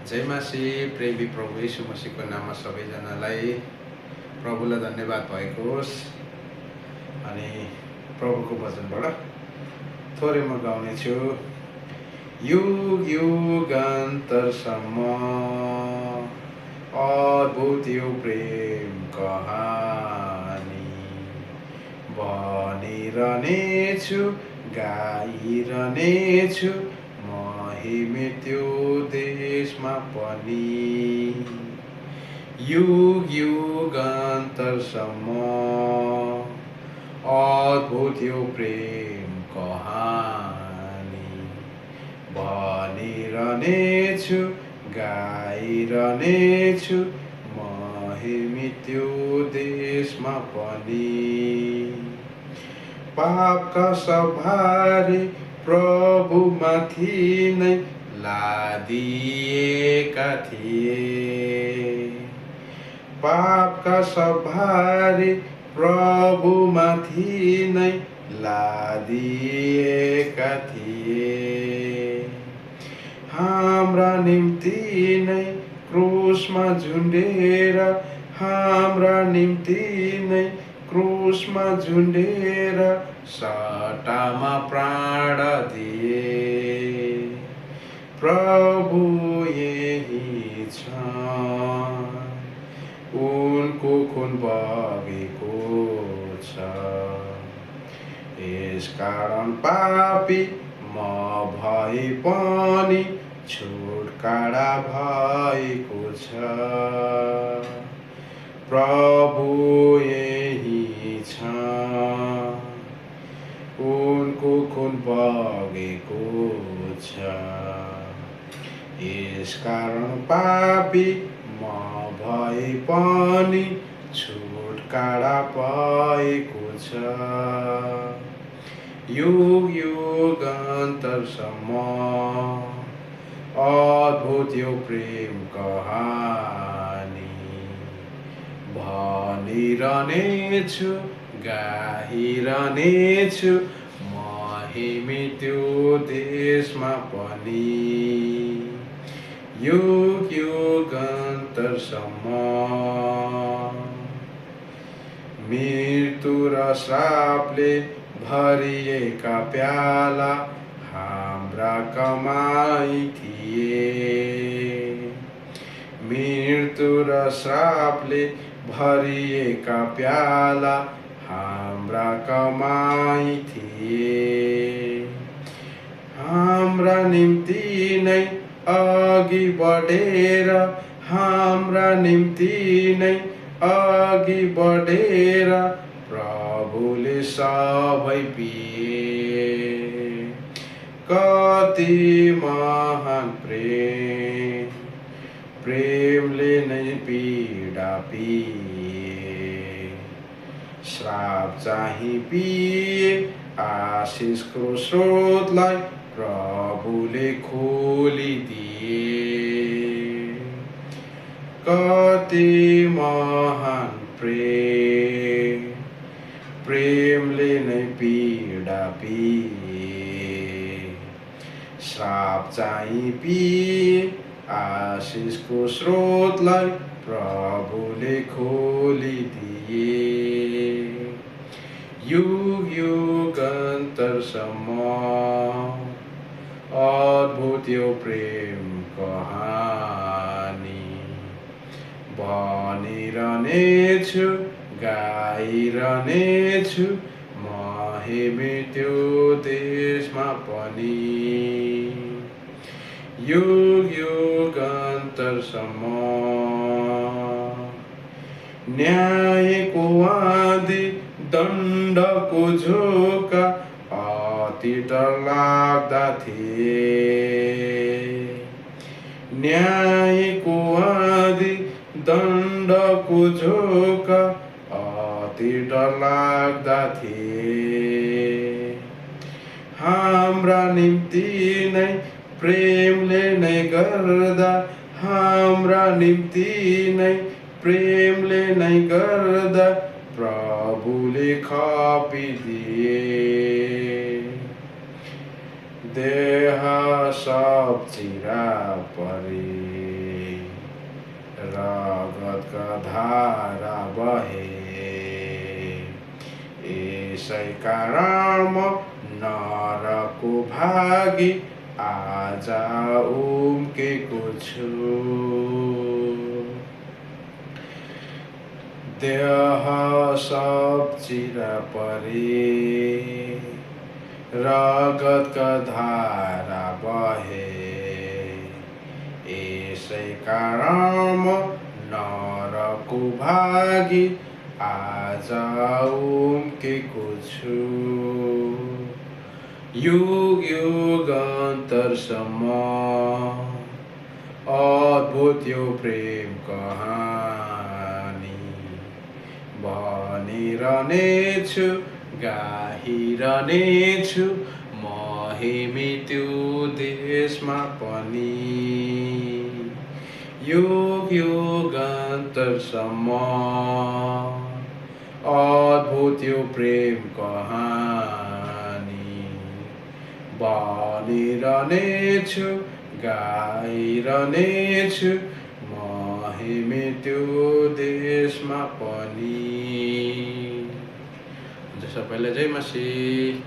जय मसीह प्रेमी प्रभु यीशु मसीहको नाममा सबैजनालाई प्रभुलाई धन्यवाद भएको होस्। अनि प्रभुको वचनबाट थोरै म गाउने छु। युग युगान्तरसम्म अद्भुत यो प्रेम कहानी भनिरहनेछु, गाइरहनेछु मृत्यु देशमा पनि। युग युगान्तरसम्म अद्भुत यो प्रेम कहानी भनिरहनेछु, गाइरहनेछु मृत्यु देशमा पनि। पापका सभारी प्रभुमाथि नै लादिएका थिए। पापका सभारी प्रभुमाथि नै लादिएका थिए। हाम्रा निम्ति नै क्रुसमा झुन्डेर, हाम्रा निम्ति नै क्रुसमा झुन्डेर सट्टामा प्राण दिए। प्रभु यही छ, उनको खुन बगेको छ। यसकारण पापी म भए पनि छुटकारा भएको छ। प्रभु यही छ, उनको खुन बगेको छ। यसकारण पापी म भए पनि छुटकारा पाएको छ। युग युगान्तरसम्म अद्भुत यो प्रेम कहानी भनिरहनेछु, गाइरहनेछु मृत्यु देशमा पनि। युग युगान्तरसम्म मृत्यु र श्रापले भरिएका प्याला हाम्रा कमाई थिए। मृत्यु र श्रापले भरिएका प्याला हाम्रा कमाई थिए। हाम्रा निम्ति नै अघि बढेर, हाम्रा निम्ति नै अघि बढेर प्रभुले सबै पिए। कति महान प्रेम, प्रेमले नै पीडा पिए। श्राप चाहिँ पिए, आशिषको स्रोतलाई प्रभुले खोलिदिए। कति महान प्रेम, प्रेमले नै पीडा पिए। श्राप चाहिँ पिए, आशिषको स्रोतलाई प्रभुले खोलिदिए। युग युगान्तरसम्म अद्भुत यो प्रेम कहानी भनिरहनेछु, गाइरहनेछु मृत्यु देशमा पनि। युग युगान्तरसम्म न्यायको आँधी, दण्डको झोका अति डरलाग्दा थिए। न्यायको आँधी, दण्डको झोका अति डरलाग्दा थिए। हाम्रा निम्ति नै प्रेमले नै गर्दा, हाम्रा निम्ति नै प्रेमले नै गर्दा प्रभुले खपिदिए। देह सब चिरा परे धारा बहे यसै कारण म नरको भागी आज उम्केको छु देह सब चिरा परे रगतका धारा बहे यसै कारण म नरको भागी आज उम्केको छु युग युगान्तरसम्म अद्भुत यो प्रेम कहानी भनिरहनेछु गाइरहनेछु म त्यो देशमा पनि युग युगान्तरसम्म अद्भुत यो प्रेम कहानी भनिरहनेछु गाइरहनेछु म त्यो देशमा पनि। सबैलाई जय मसी।